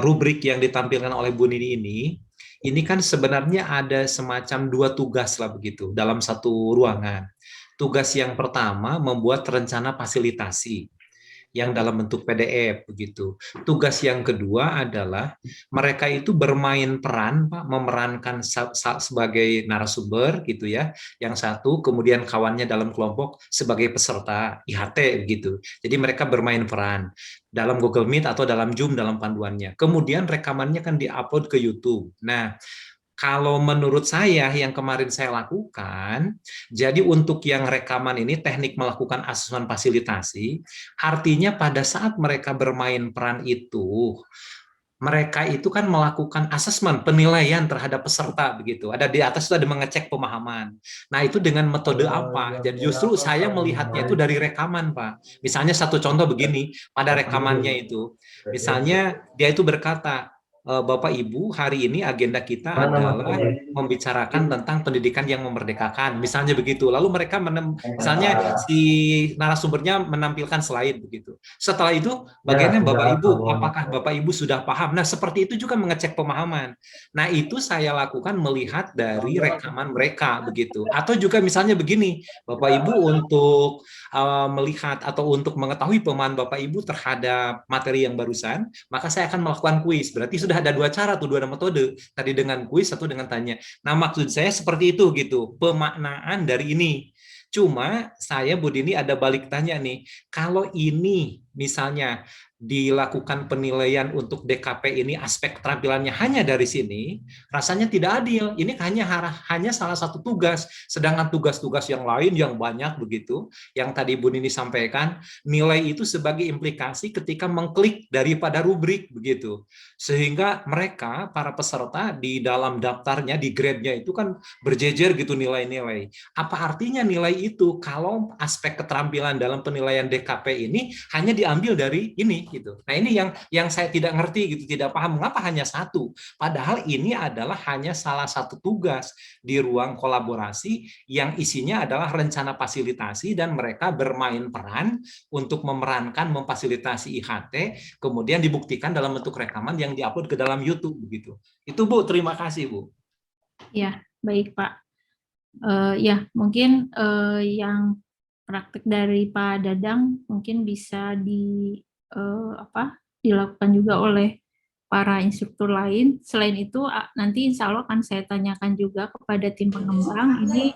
rubrik yang ditampilkan oleh Bu Nini ini kan sebenarnya ada semacam 2 tugas lah begitu dalam satu ruangan. Tugas yang pertama membuat rencana fasilitasi yang dalam bentuk PDF begitu. Tugas yang kedua adalah mereka itu bermain peran, Pak, memerankan sebagai narasumber gitu ya. Yang satu kemudian kawannya dalam kelompok sebagai peserta IHT begitu. Jadi mereka bermain peran dalam Google Meet atau dalam Zoom dalam panduannya. Kemudian rekamannya kan diupload ke YouTube. Nah, kalau menurut saya yang kemarin saya lakukan, jadi untuk yang rekaman ini teknik melakukan asesmen fasilitasi, artinya pada saat mereka bermain peran itu, mereka itu kan melakukan asesmen penilaian terhadap peserta begitu. Ada di atas itu ada mengecek pemahaman. Nah itu dengan metode apa? Jadi justru saya melihatnya itu dari rekaman Pak. Misalnya satu contoh begini, pada rekamannya itu, misalnya dia itu berkata, Bapak Ibu, hari ini agenda kita adalah membicarakan tentang pendidikan yang memerdekakan, misalnya begitu. Lalu mereka misalnya si narasumbernya menampilkan slide begitu. Setelah itu, bagaimana Bapak Ibu? Apakah Bapak Ibu sudah paham? Nah, seperti itu juga mengecek pemahaman. Nah, itu saya lakukan melihat dari rekaman mereka begitu. Atau juga misalnya begini, Bapak Ibu untuk melihat atau untuk mengetahui pemahaman Bapak Ibu terhadap materi yang barusan, maka saya akan melakukan kuis. Berarti sudah ada 2 cara tuh, 2 metode. Tadi dengan kuis, satu dengan tanya. Nah, maksud saya seperti itu gitu, pemaknaan dari ini. Cuma saya Bu Dini ada balik tanya nih, kalau ini misalnya dilakukan penilaian untuk DKP ini aspek keterampilannya hanya dari sini, rasanya tidak adil. Ini hanya salah satu tugas, sedangkan tugas-tugas yang lain yang banyak begitu, yang tadi Bu Nini sampaikan, nilai itu sebagai implikasi ketika mengklik daripada rubrik begitu. Sehingga mereka, para peserta di dalam daftarnya, di grade-nya itu kan berjejer gitu nilai-nilai. Apa artinya nilai itu kalau aspek keterampilan dalam penilaian DKP ini hanya diambil dari ini gitu. Nah, ini yang saya tidak ngerti gitu, tidak paham mengapa hanya satu. Padahal ini adalah hanya salah satu tugas di ruang kolaborasi yang isinya adalah rencana fasilitasi dan mereka bermain peran untuk memerankan memfasilitasi IHT, kemudian dibuktikan dalam bentuk rekaman yang diupload ke dalam YouTube begitu. Itu Bu, terima kasih Bu. Ya, baik Pak. Ya, mungkin yang praktik dari Pak Dadang mungkin bisa dilakukan juga oleh para instruktur lain. Selain itu, nanti insya Allah akan saya tanyakan juga kepada tim pengembang, ini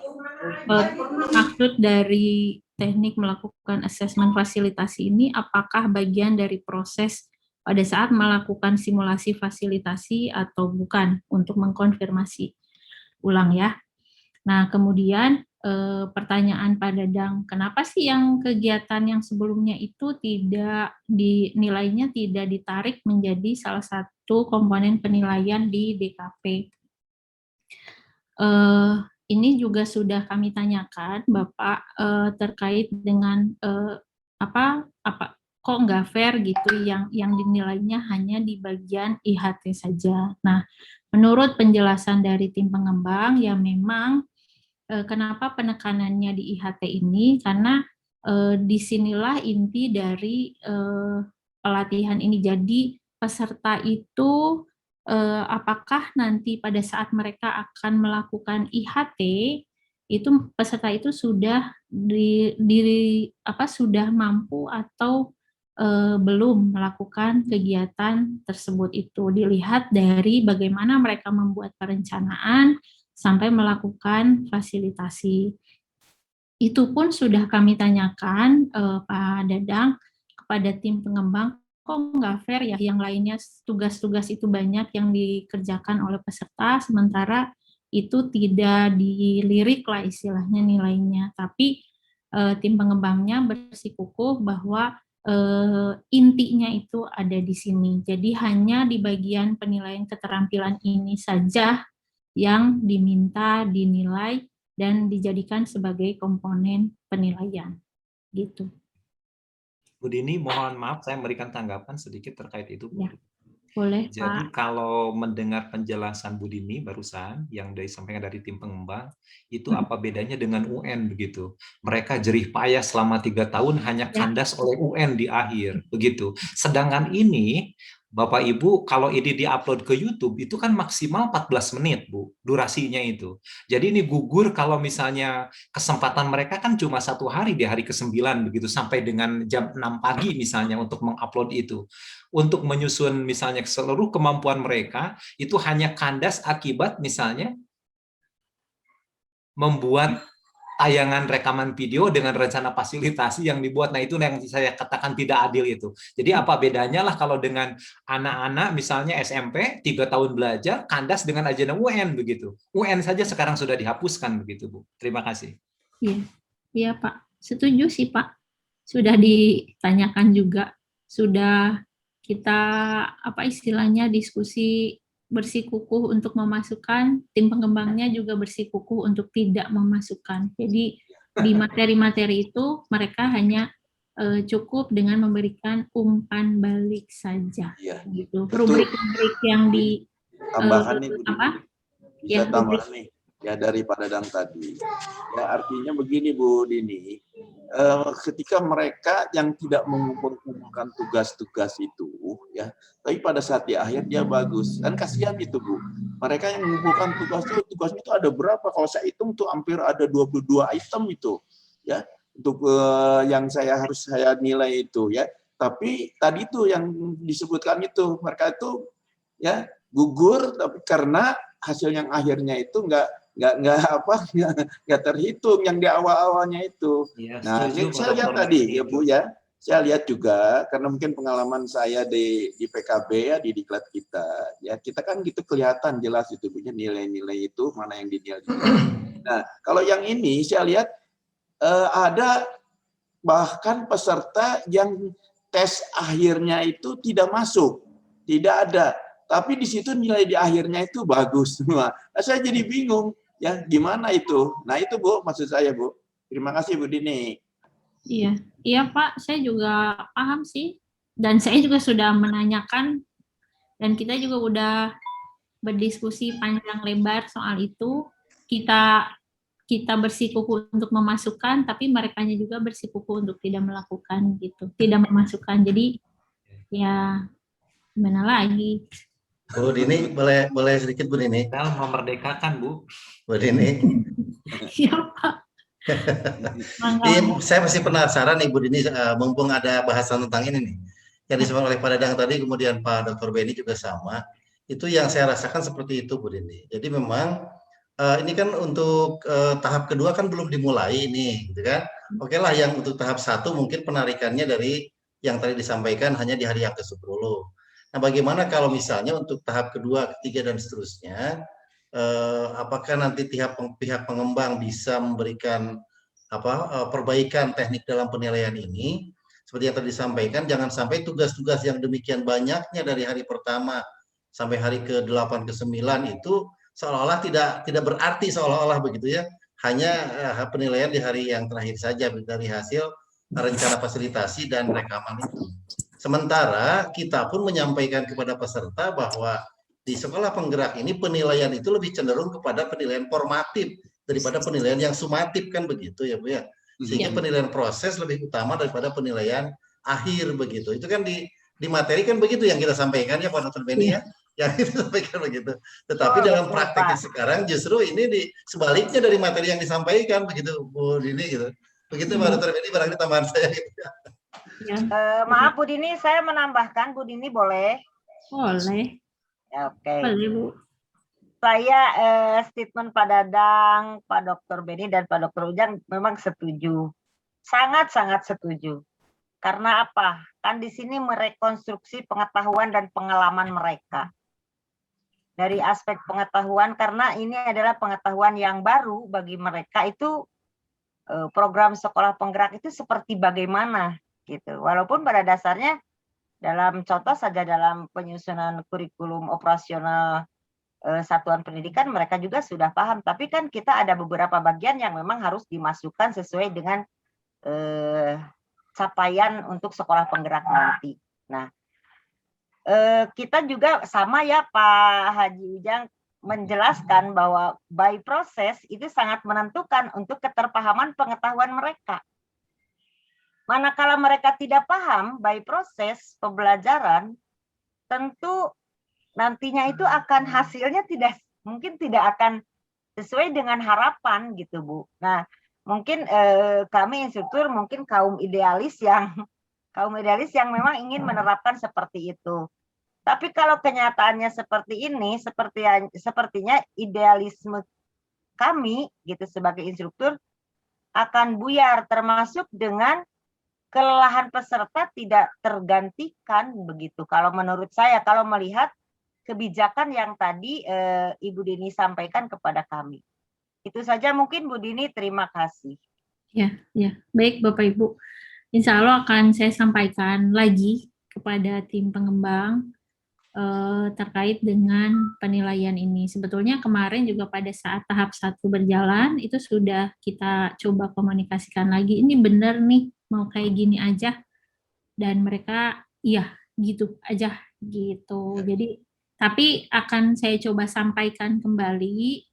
maksud dari teknik melakukan asesmen fasilitasi ini apakah bagian dari proses pada saat melakukan simulasi fasilitasi atau bukan, untuk mengkonfirmasi ulang ya. Nah, kemudian pertanyaan Pak Dadang, kenapa sih yang kegiatan yang sebelumnya itu tidak nilainya tidak ditarik menjadi salah satu komponen penilaian di DKP? Ini juga sudah kami tanyakan Bapak terkait dengan kok nggak fair gitu yang dinilainya hanya di bagian IHT saja. Nah, menurut penjelasan dari tim pengembang ya memang kenapa penekanannya di IHT ini, karena disinilah inti dari pelatihan ini. Jadi peserta itu apakah nanti pada saat mereka akan melakukan IHT, itu peserta itu sudah sudah mampu atau belum melakukan kegiatan tersebut. Itu dilihat dari bagaimana mereka membuat perencanaan sampai melakukan fasilitasi. Itu pun sudah kami tanyakan Pak Dadang kepada tim pengembang, kok nggak fair ya yang lainnya tugas-tugas itu banyak yang dikerjakan oleh peserta, sementara itu tidak dilirik lah istilahnya nilainya. Tapi tim pengembangnya bersikukuh bahwa intinya itu ada di sini. Jadi hanya di bagian penilaian keterampilan ini saja yang diminta dinilai dan dijadikan sebagai komponen penilaian. Gitu. Bu Dini, mohon maaf saya memberikan tanggapan sedikit terkait itu. Ya, boleh, jadi Pak. kalau mendengar penjelasan Bu Dini barusan yang disampaikan dari tim pengembang, itu apa bedanya dengan UN begitu? Mereka jerih payah selama 3 tahun hanya kandas oleh UN di akhir begitu. Sedangkan ini Bapak Ibu, kalau ini diupload ke YouTube, itu kan maksimal 14 menit, Bu, durasinya itu. Jadi ini gugur kalau misalnya kesempatan mereka kan cuma 1 hari di hari ke-9, begitu, sampai dengan jam 6 pagi misalnya untuk mengupload itu. Untuk menyusun misalnya seluruh kemampuan mereka, itu hanya kandas akibat misalnya membuat tayangan rekaman video dengan rencana fasilitasi yang dibuat. Nah, itu yang saya katakan tidak adil itu. Jadi apa bedanya lah kalau dengan anak-anak misalnya SMP 3 tahun belajar kandas dengan agenda UN begitu. UN saja sekarang sudah dihapuskan begitu, Bu. Terima kasih. Iya, iya Pak. Setuju sih Pak. Sudah ditanyakan juga, sudah kita istilahnya diskusi bersikukuh untuk memasukkan, tim pengembangnya juga bersikukuh untuk tidak memasukkan. Jadi di materi-materi itu mereka hanya cukup dengan memberikan umpan balik saja. Ya, gitu. Rubrik-rubrik yang di tambahan nih, bisa tambahan nih ya dari Pak Dadang tadi. Ya artinya begini Bu Dini, ketika mereka yang tidak mengumpulkan tugas-tugas itu ya, tapi pada saat di akhir dia bagus, kan kasihan itu Bu. Mereka yang mengumpulkan tugas itu ada berapa? Kalau saya hitung tuh hampir ada 22 item itu ya, untuk yang harus saya nilai itu ya. Tapi tadi itu yang disebutkan itu mereka itu ya gugur, tapi karena hasil yang akhirnya itu nggak nggak terhitung yang di awal-awalnya itu. Ya, Nah, setuju, ini Pak saya lihat Dr. tadi Benny. ya Bu ya, saya lihat juga karena mungkin pengalaman saya di PKB ya di diklat kita, ya kita kan gitu kelihatan jelas itu punya nilai-nilai itu mana yang dinilai. Nah, kalau yang ini saya lihat ada bahkan peserta yang tes akhirnya itu tidak masuk, tidak ada. Tapi di situ nilai di akhirnya itu bagus semua. Nah, saya jadi bingung, ya gimana itu? Nah itu Bu, maksud saya Bu. Terima kasih Bu Dini. Iya, iya Pak, saya juga paham sih. Dan saya juga sudah menanyakan, dan kita juga udah berdiskusi panjang lebar soal itu. Kita bersikukuh untuk memasukkan, tapi mereka juga bersikukuh untuk tidak melakukan gitu, tidak memasukkan. Jadi ya gimana lagi? Bu Dini, boleh sedikit Bu Dini? Dalam memerdekakan Bu. Bu Dini. Iya Pak. Saya masih penasaran nih Bu Dini, mumpung ada bahasan tentang ini nih. Yang disampaikan oleh Pak Dadang tadi, kemudian Pak Dr. Benny juga sama. Itu yang saya rasakan seperti itu Bu Dini. Jadi memang ini kan untuk tahap kedua kan belum dimulai ini, gitu kan? Oke lah, yang untuk tahap 1 mungkin penarikannya dari yang tadi disampaikan hanya di hari yang ke-10. Nah, bagaimana kalau misalnya untuk tahap kedua, ketiga, dan seterusnya, apakah nanti pihak pengembang bisa memberikan perbaikan teknik dalam penilaian ini? Seperti yang tadi disampaikan, jangan sampai tugas-tugas yang demikian banyaknya dari hari pertama sampai hari ke-8, ke-9 itu seolah-olah tidak berarti seolah-olah begitu ya. Hanya penilaian di hari yang terakhir saja dari hasil rencana fasilitasi dan rekaman itu. Sementara kita pun menyampaikan kepada peserta bahwa di sekolah penggerak ini penilaian itu lebih cenderung kepada penilaian formatif daripada penilaian yang sumatif, kan begitu ya Bu ya. Sehingga penilaian proses lebih utama daripada penilaian akhir begitu. Itu kan di materi kan begitu yang kita sampaikan ya Pak Dr. Benny ya. Yang kita sampaikan begitu. Tetapi dalam prakteknya sekarang justru ini sebaliknya dari materi yang disampaikan begitu Bu Dini gitu. Begitu Pak Dr. Benny, barangkali tambahan saya gitu. Maaf Bu Dini, saya menambahkan. Bu Dini boleh? Boleh. Oke. Boleh Bu. Saya statement Pak Dadang, Pak Dr. Benny, dan Pak Dr. Ujang memang setuju. Sangat-sangat setuju. Karena apa? Kan di sini merekonstruksi pengetahuan dan pengalaman mereka. Dari aspek pengetahuan, karena ini adalah pengetahuan yang baru bagi mereka, itu program sekolah penggerak itu seperti bagaimana gitu. Walaupun pada dasarnya dalam contoh saja dalam penyusunan kurikulum operasional satuan pendidikan mereka juga sudah paham, tapi kan kita ada beberapa bagian yang memang harus dimasukkan sesuai dengan capaian untuk sekolah penggerak nanti. Nah, kita juga sama ya Pak Haji Ujang menjelaskan bahwa by proses itu sangat menentukan untuk keterpahaman pengetahuan mereka. Manakala mereka tidak paham by proses pembelajaran, tentu nantinya itu akan hasilnya mungkin tidak akan sesuai dengan harapan gitu Bu. Nah, mungkin kami instruktur mungkin kaum idealis yang memang ingin menerapkan seperti itu. Tapi kalau kenyataannya seperti ini, sepertinya idealisme kami gitu sebagai instruktur akan buyar, termasuk dengan kelelahan peserta tidak tergantikan begitu. Kalau menurut saya, kalau melihat kebijakan yang tadi Ibu Dini sampaikan kepada kami. Itu saja mungkin Bu Dini, terima kasih. Ya. Baik Bapak Ibu. Insya Allah akan saya sampaikan lagi kepada tim pengembang terkait dengan penilaian ini. Sebetulnya kemarin juga pada saat tahap 1 berjalan, itu sudah kita coba komunikasikan lagi, ini benar nih, mau kayak gini aja. Dan mereka, iya gitu aja gitu. Jadi tapi akan saya coba sampaikan kembali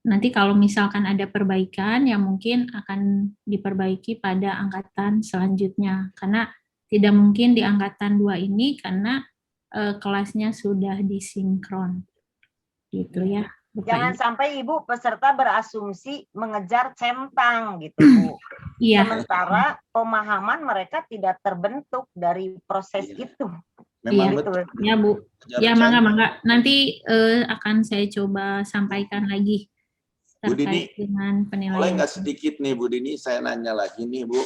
nanti kalau misalkan ada perbaikan ya mungkin akan diperbaiki pada angkatan selanjutnya, karena tidak mungkin di angkatan 2 ini karena kelasnya sudah disinkron gitu ya. Jangan sampai Ibu peserta berasumsi mengejar centang gitu Bu. Iya. Sementara pemahaman mereka tidak terbentuk dari proses itu. Memang Iya, betul. ya Bu. Ya, Rencana. mangga. Nanti akan saya coba sampaikan lagi Bu Dini, terkait dengan boleh penilaian. nggak sedikit nih Bu Dini, saya nanya lagi nih Bu.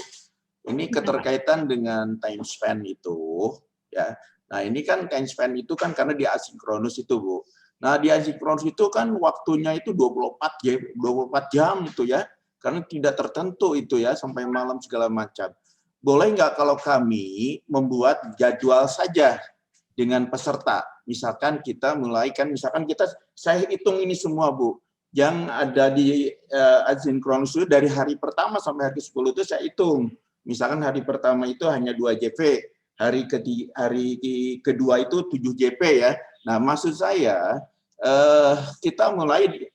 Ini Iya, Pak. keterkaitan dengan time span itu, ya. Nah ini kan time span itu kan karena di asinkronus itu Bu. Nah di asinkronus itu kan waktunya itu 24 jam itu ya, karena tidak tertentu itu ya, sampai malam segala macam. Boleh nggak kalau kami membuat jadwal saja dengan peserta? Misalkan kita mulai kan, misalkan saya hitung ini semua Bu, yang ada di asinkronus itu dari hari pertama sampai hari ke-10 itu saya hitung. Misalkan hari pertama itu hanya 2 JP, hari kedua itu 7 JP ya. Nah, maksud saya kita mulai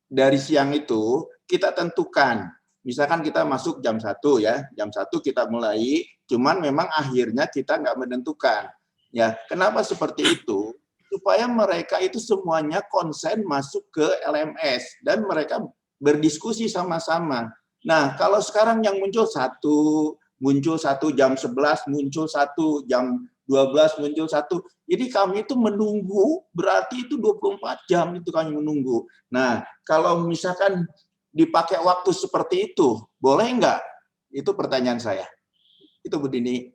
dari siang itu kita tentukan. Misalkan kita masuk jam 1 ya, jam 1 kita mulai, cuman memang akhirnya kita nggak menentukan. Ya, kenapa seperti itu? Supaya mereka itu semuanya konsen masuk ke LMS dan mereka berdiskusi sama-sama. Nah, kalau sekarang yang muncul satu jam 11, muncul satu jam 12, muncul satu. Jadi kami itu menunggu, berarti itu 24 jam itu kami menunggu. Nah, kalau misalkan dipakai waktu seperti itu, boleh nggak? Itu pertanyaan saya. Itu Bu Dini.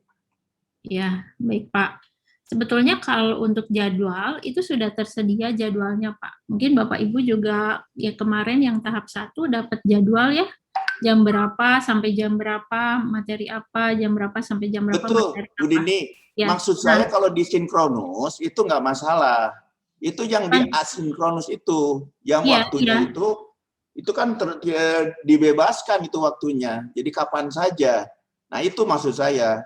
Ya, baik Pak. Sebetulnya kalau untuk jadwal, itu sudah tersedia jadwalnya Pak. Mungkin Bapak Ibu juga ya kemarin yang tahap 1 dapat jadwal ya, jam berapa sampai jam berapa, materi apa, jam berapa sampai jam berapa, betul, materi Bu Dini. Ya. Maksud saya kalau di sinkronus itu nggak masalah. Itu yang di asinkronus itu, yang waktunya itu kan dibebaskan itu waktunya. Jadi kapan saja. Nah itu maksud saya.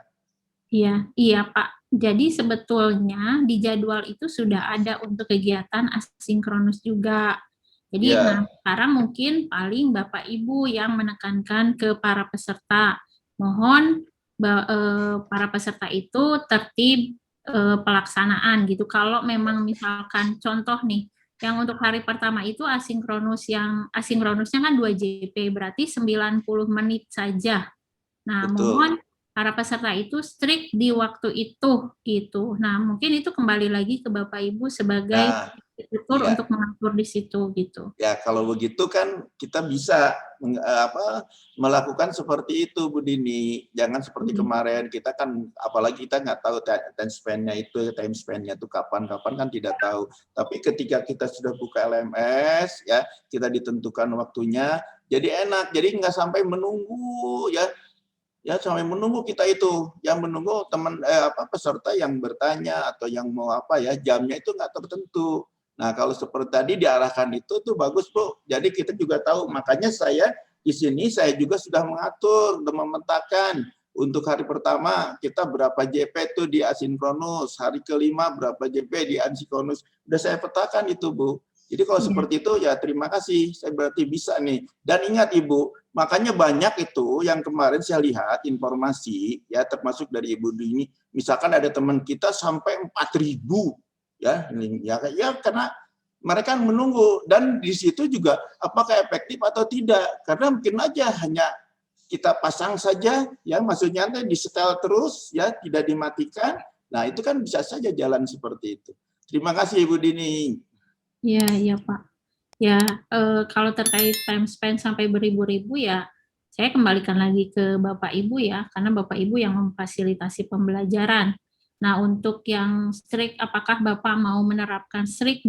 Iya Pak. Jadi sebetulnya di jadwal itu sudah ada untuk kegiatan asinkronus juga. Jadi nah sekarang mungkin paling Bapak Ibu yang menekankan ke para peserta. Mohon para peserta itu tertib pelaksanaan gitu. Kalau memang misalkan contoh nih, yang untuk hari pertama itu asinkronusnya kan 2 JP, berarti 90 menit saja. Nah, mohon para peserta itu strict di waktu itu gitu. Nah, mungkin itu kembali lagi ke Bapak Ibu sebagai instruktur untuk mengatur di situ gitu. Ya, kalau begitu kan kita bisa melakukan seperti itu Bu Dini. Jangan seperti kemarin kita kan, apalagi kita nggak tahu time span-nya itu kapan-kapan kan tidak tahu. Tapi ketika kita sudah buka LMS ya, kita ditentukan waktunya, jadi enak. Jadi nggak sampai menunggu ya. Ya sampai menunggu kita itu, yang menunggu teman peserta yang bertanya atau yang mau apa ya, jamnya itu nggak tertentu. Nah kalau seperti tadi diarahkan itu tuh bagus Bu. Jadi kita juga tahu, makanya saya di sini saya juga sudah mengatur dan memetakan untuk hari pertama kita berapa JP itu di asinkronus, hari kelima berapa JP di asinkronus, udah saya petakan itu Bu. Jadi kalau seperti itu ya terima kasih, saya berarti bisa nih. Dan ingat Ibu, makanya banyak itu yang kemarin saya lihat informasi ya, termasuk dari Ibu Dini, misalkan ada teman kita sampai 4.000 ya karena mereka menunggu, dan di situ juga apakah efektif atau tidak, karena mungkin aja hanya kita pasang saja ya, maksudnya nanti di-setel terus ya, tidak dimatikan. Nah itu kan bisa saja jalan seperti itu. Terima kasih Ibu Dini. Iya Pak. Ya, kalau terkait time span sampai beribu-ribu ya, saya kembalikan lagi ke Bapak Ibu ya, karena Bapak Ibu yang memfasilitasi pembelajaran. Nah, untuk yang strict, apakah Bapak mau menerapkan strict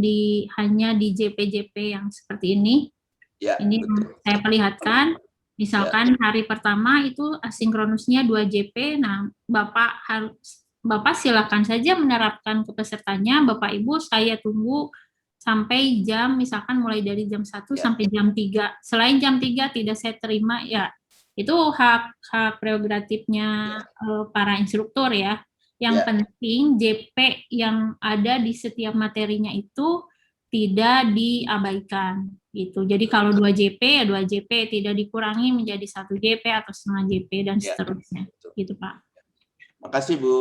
hanya di JP-JP yang seperti ini? Ya, ini betul. Saya perlihatkan, misalkan hari pertama itu asinkronusnya 2 JP, nah Bapak silakan saja menerapkan ke pesertanya, Bapak Ibu saya tunggu sampai jam, misalkan mulai dari jam 1 sampai jam 3. Selain jam 3 tidak saya terima, ya itu hak prerogatifnya para instruktur ya. Yang penting JP yang ada di setiap materinya itu tidak diabaikan gitu. Jadi kalau 2 JP ya 2 JP, tidak dikurangi menjadi 1 JP atau setengah JP dan seterusnya. Gitu Pak. Makasih Bu.